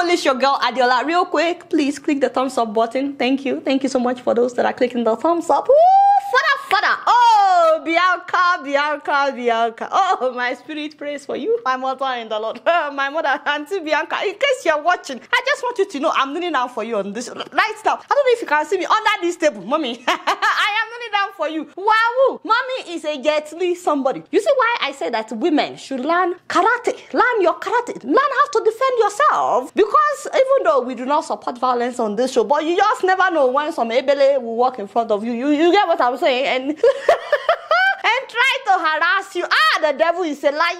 Polish your girl Adeola. Real quick, please click the thumbs up button. Thank you. Thank you so much for those that are clicking the thumbs up. Woo! Fada. Oh, Bianca. Oh, my spirit prays for you. My mother in the Lord. My mother, Auntie Bianca. In case you're watching, I just want you to know I'm kneeling down for you on this right now. I don't know if you can see me under this table, mommy. I am kneeling down for you. Wow, mommy is a gently somebody. You see why I say that women should learn karate. Learn your karate. Learn how to defend yourself. Because even though we do not support violence on this show, but you just never know when some ebele will walk in front of you. You get what I'm saying? And and try to harass you. The devil is a liar.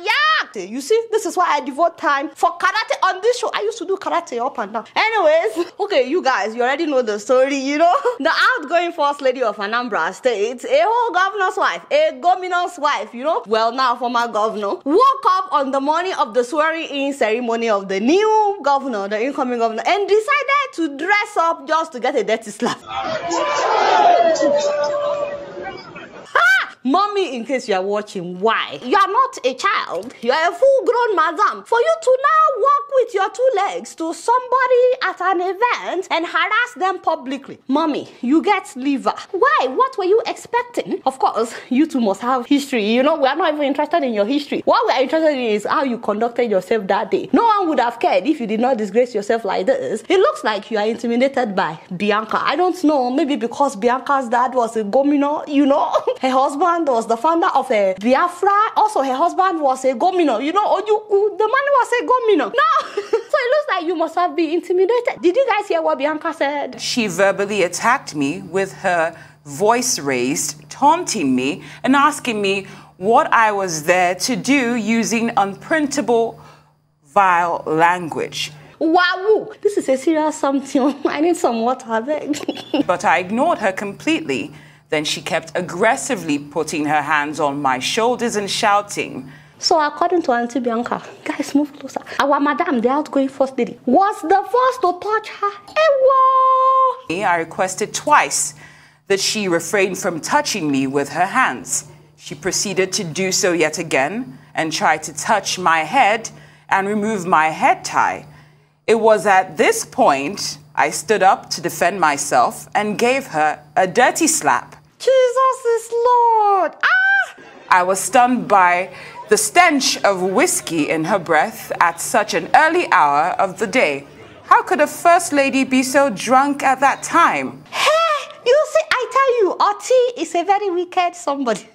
You see, this is why I devote time for karate on this show. I used to do karate up and down. Anyways, okay, you guys, you already know the story, you know. The outgoing first lady of Anambra State, a whole governor's wife, a governor's wife, you know, well, now former governor, woke up on the morning of the swearing-in ceremony of the new governor, the incoming governor, and decided to dress up just to get a dirty slap. Mommy, in case you are watching, why? You are not a child. You are a full-grown madam. For you to now walk with your two legs to somebody at an event and harass them publicly. Mommy, you get liver. Why? What were you expecting? Of course, you two must have history. You know, we are not even interested in your history. What we are interested in is how you conducted yourself that day. No one would have cared if you did not disgrace yourself like this. It looks like you are intimidated by Bianca. I don't know. Maybe because Bianca's dad was a gomino, you know. Her husband was the founder of a Biafra. Also, her husband was a gomino. You know, Ojukwu, the man was a gomino. No! So it looks like you must have been intimidated. Did you guys hear what Bianca said? She verbally attacked me with her voice raised, taunting me and asking me what I was there to do using unprintable, vile language. Wow, this is a serious something. I need some water, I beg. But I ignored her completely. Then she kept aggressively putting her hands on my shoulders and shouting. So according to Auntie Bianca, guys, move closer. Our madam, the outgoing first lady, was the first to touch her. I requested twice that she refrain from touching me with her hands. She proceeded to do so yet again and tried to touch my head and remove my head tie. It was at this point I stood up to defend myself and gave her a dirty slap. Jesus is Lord. I was stunned by the stench of whiskey in her breath at such an early hour of the day. How could a first lady be so drunk at that time? Hey, you see, I tell you, Oti is a very wicked somebody.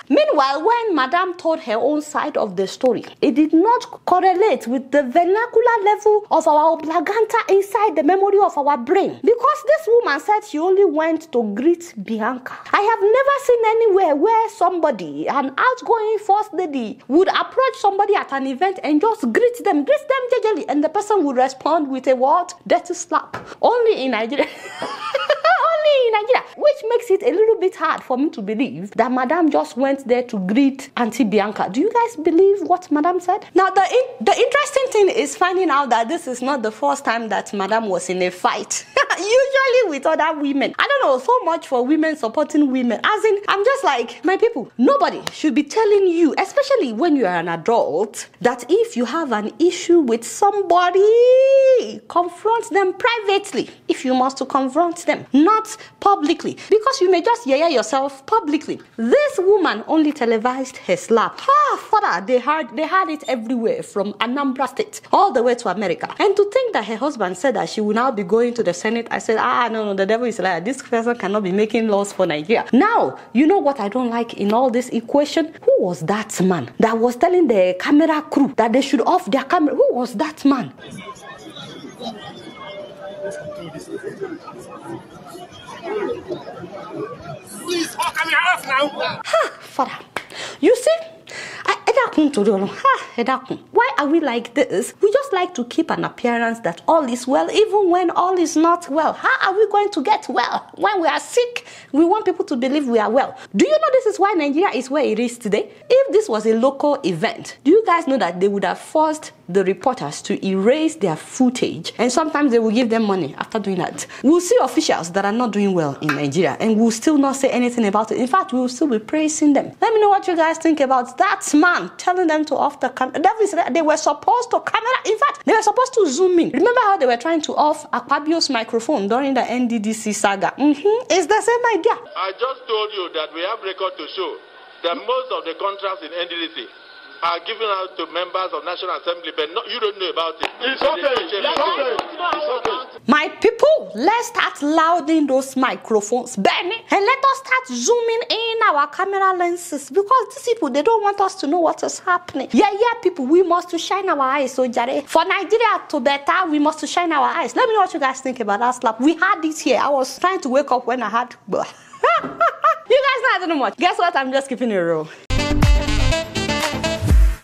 Meanwhile, when Madame told her own side of the story, it did not correlate with the vernacular level of our oblaganta inside the memory of our brain. Because this woman said she only went to greet Bianca. I have never seen anywhere where somebody, an outgoing first lady, would approach somebody at an event and just greet them gingerly, and the person would respond with a what? Dirty slap. Only in Nigeria. Only in Nigeria. Which makes it a little bit hard for me to believe that Madame just went there to greet Auntie Bianca. Do you guys believe what Madame said? Now, the interesting thing is finding out that this is not the first time that Madame was in a fight. Usually with other women. I don't know, so much for women supporting women. As in, I'm just like, my people, nobody should be telling you, especially when you are an adult, that if you have an issue with somebody, confront them privately. If you must to confront them, not publicly. Because you may just yaya yourself publicly. This woman only televised her slap. Father, they had it everywhere from Anambra State all the way to America. And to think that her husband said that she will now be going to the Senate, I said, no, the devil is a liar. This person cannot be making laws for Nigeria. Now, you know what I don't like in all this equation? Who was that man that was telling the camera crew that they should off their camera? Who was that man? Please, camera off now. Father, you see, why are we like this? We just like to keep an appearance that all is well, even when all is not well. How are we going to get well? When we are sick, we want people to believe we are well. Do you know this is why Nigeria is where it is today? If this was a local event, do you guys know that they would have forced the reporters to erase their footage, and sometimes they will give them money after doing that? We'll see officials that are not doing well in Nigeria, and we'll still not say anything about it. In fact, we'll still be praising them. Let me know what you guys think about that man telling them to off the camera. They were supposed to camera. In fact, they were supposed to zoom in. Remember how they were trying to off Akpabio's microphone during the NDDC saga? It's the same idea. I just told you that we have record to show that most of the contracts in NDDC are given out to members of National Assembly, but you don't know about it. It's okay. My people, let's start louding those microphones, Benny, and let us start zooming in our camera lenses, because these people, they don't want us to know what is happening. Yeah, people, we must shine our eyes. So, Jare, for Nigeria to better, we must shine our eyes. Let me know what you guys think about that slap. We had this here. I was trying to wake up when I had... You guys know I don't know much. Guess what? I'm just keeping it real.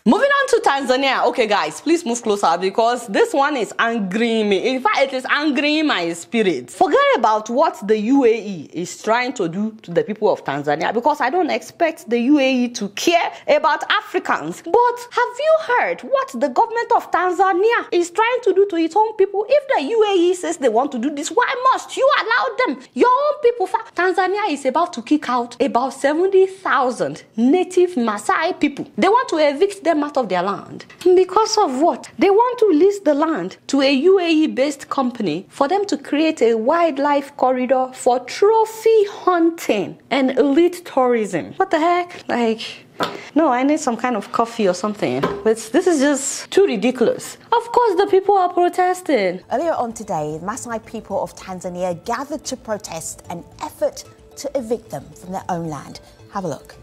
Moving on to Tanzania. Okay, guys, please move closer because this one is angering me. In fact, it is angering my spirit. Forget about what the UAE is trying to do to the people of Tanzania, because I don't expect the UAE to care about Africans. But have you heard what the government of Tanzania is trying to do to its own people? If the UAE says they want to do this, why must you allow them? Your own people. Tanzania is about to kick out about 70,000 native Maasai people. They want to evict them out of their land. Because of what? They want to lease the land to a UAE-based company for them to create a wildlife corridor for trophy hunting and elite tourism. What the heck? No, I need some kind of coffee or something. This is just too ridiculous. Of course, the people are protesting. Earlier on today, the Maasai people of Tanzania gathered to protest an effort to evict them from their own land. Have a look.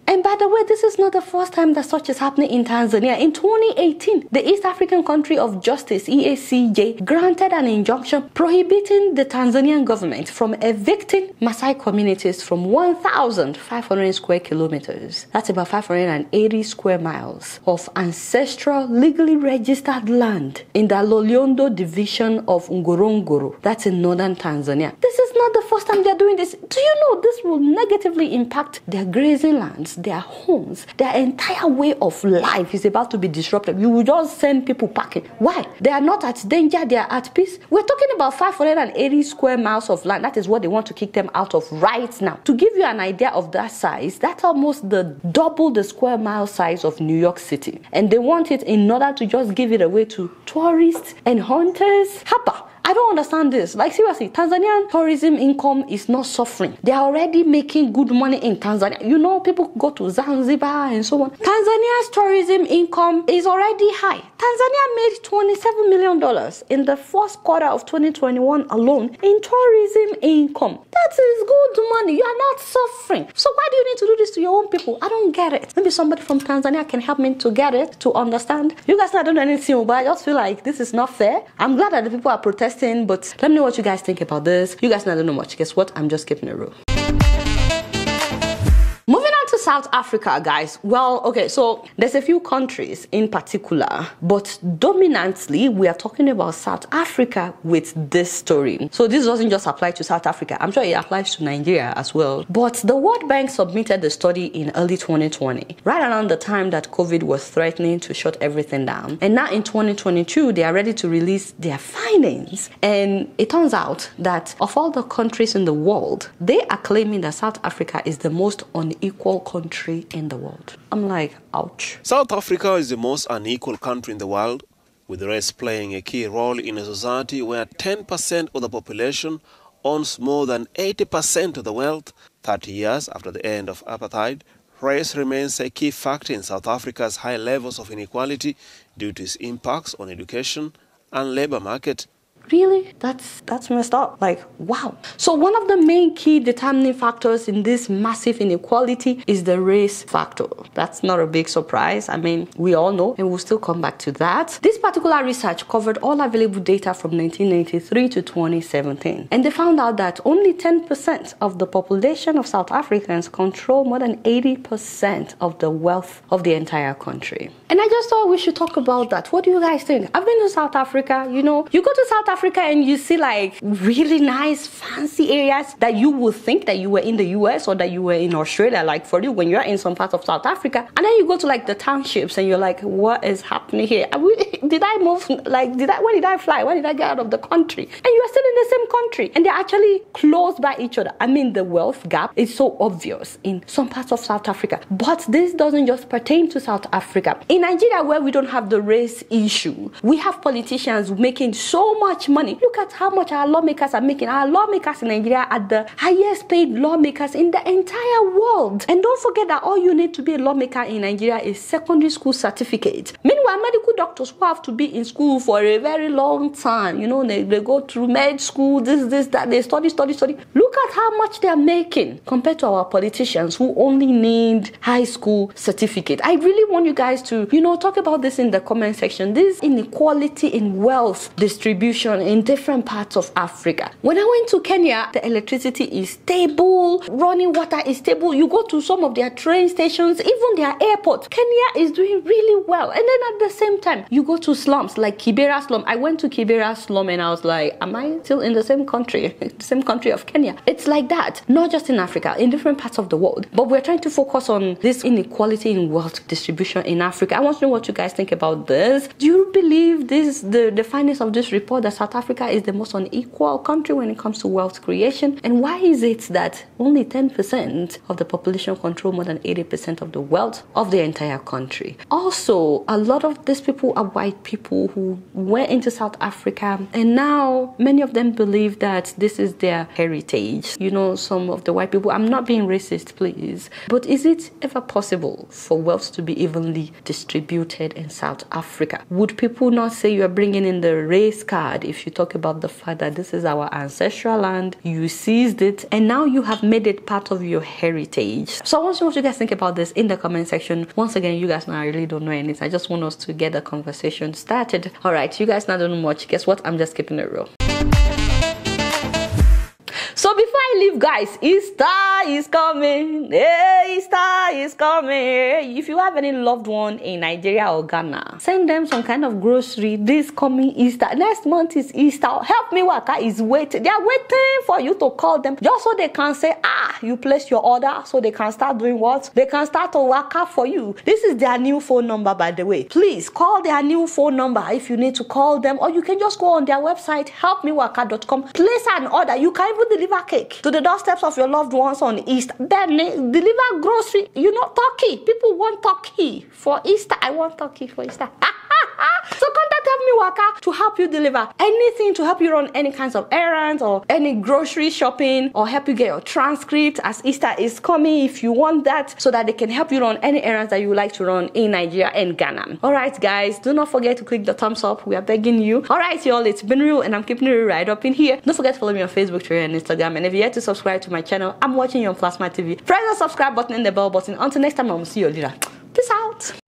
And by the way, this is not the first time that such is happening in Tanzania. In 2018, the East African Country of Justice, EACJ, granted an injunction prohibiting the Tanzanian government from evicting Maasai communities from 1,500 square kilometers. That's about 580 square miles of ancestral, legally registered land in the Loliondo division of Ngorongoro. That's in northern Tanzania. This is not the first time they're doing this. Do you know this will negatively impact their grazing lands, their homes, their entire way of life is about to be disrupted. You will just send people packing. Why? They are not at danger, they are at peace. We're talking about 580 square miles of land. That is what they want to kick them out of right now. To give you an idea of that size, that's almost double the square mile size of New York City. And they want it in order to just give it away to tourists and hunters. Hapa. I don't understand this. Seriously, Tanzanian tourism income is not suffering. They are already making good money in Tanzania. You know, people go to Zanzibar and so on. Tanzania's tourism income is already high. Tanzania made $27 million in the first quarter of 2021 alone in tourism income. That is good money. You are not suffering. So why do you need to do this to your own people? I don't get it. Maybe somebody from Tanzania can help me to get it, to understand. You guys don't know anything, but I just feel like this is not fair. I'm glad that the people are protesting, but let me know what you guys think about this. You guys don't know much. Guess what? I'm just keeping it real. Moving on to South Africa, guys. Well, okay, so there's a few countries in particular, but dominantly we are talking about South Africa with this story. So this doesn't just apply to South Africa. I'm sure it applies to Nigeria as well. But the World Bank submitted the study in early 2020, right around the time that COVID was threatening to shut everything down. And now in 2022, they are ready to release their findings. And it turns out that of all the countries in the world, they are claiming that South Africa is the most unequal country in the world. I'm like, ouch. South Africa is the most unequal country in the world, with race playing a key role in a society where 10% of the population owns more than 80% of the wealth. 30 years after the end of apartheid, race remains a key factor in South Africa's high levels of inequality due to its impacts on education and labor market. Really? That's messed up. Wow. So one of the main key determining factors in this massive inequality is the race factor. That's not a big surprise. I mean, we all know, and we'll still come back to that. This particular research covered all available data from 1993 to 2017. And they found out that only 10% of the population of South Africans control more than 80% of the wealth of the entire country. And I just thought we should talk about that. What do you guys think? I've been to South Africa. You know, you go to South Africa and you see like really nice fancy areas that you would think that you were in the US or that you were in Australia, like for you when you're in some part of South Africa, and then you go to like the townships and you're like, what is happening here? Did I move? Like, when did I fly? When did I get out of the country? And you are still in the same country and they're actually close by each other. I mean, the wealth gap is so obvious in some parts of South Africa, but this doesn't just pertain to South Africa. In Nigeria, where we don't have the race issue, we have politicians making so much money. Look at how much our lawmakers are making. Our lawmakers in Nigeria are the highest paid lawmakers in the entire world. And don't forget that all you need to be a lawmaker in Nigeria is secondary school certificate. Meanwhile, medical doctors who have to be in school for a very long time, you know, they go through med school, this, that, they study. Look at how much they're making compared to our politicians who only need high school certificate. I really want you guys to, you know, talk about this in the comment section. This inequality in wealth distribution in different parts of Africa. When I went to Kenya, the electricity is stable, running water is stable. You go to some of their train stations, even their airports. Kenya is doing really well. And then at the same time, you go to slums like Kibera slum. I went to Kibera slum and I was like, am I still in the same country? The same country of Kenya. It's like that, not just in Africa, in different parts of the world. But we're trying to focus on this inequality in wealth distribution in Africa. I want to know what you guys think about this. Do you believe this, the findings of this report, that South Africa is the most unequal country when it comes to wealth creation? And why is it that only 10% of the population control more than 80% of the wealth of the entire country? Also, a lot of these people are white people who went into South Africa, and now many of them believe that this is their heritage. You know, some of the white people, I'm not being racist, please, but is it ever possible for wealth to be evenly distributed in South Africa? Would people not say you are bringing in the race card if you talk about the fact that this is our ancestral land, you seized it, and now you have made it part of your heritage? So I want to know what you guys think about this in the comment section. Once again, you guys know I really don't know anything. I just want us to get the conversation started. All right, you guys now don't know much. Guess what? I'm just keeping it real. So before I leave, guys, Easter is coming. Hey, Easter is coming. If you have any loved one in Nigeria or Ghana, send them some kind of grocery this coming Easter. Next month is Easter. Help Me Waka is waiting. They are waiting for you to call them just so they can say, you placed your order, so they can start doing what? They can start to waka for you. This is their new phone number, by the way. Please call their new phone number if you need to call them, or you can just go on their website, helpmewaka.com. Place an order. You can even deliver cake to the doorsteps of your loved ones on Easter. Then deliver grocery. You know, turkey. People want turkey for Easter. I want turkey for Easter. So contact Help Me Waka to help you deliver anything, to help you run any kinds of errands or any grocery shopping, or help you get your transcript as Easter is coming if you want that, so that they can help you run any errands that you would like to run in Nigeria and Ghana. Alright guys, do not forget to click the thumbs up. We are begging you. Alright y'all, it's been real and I'm keeping it real right up in here. Don't forget to follow me on Facebook, Twitter and Instagram. And if you're yet to subscribe to my channel, I'm watching you on Plasma TV. Press the subscribe button and the bell button. Until next time, I will see you later. Peace out.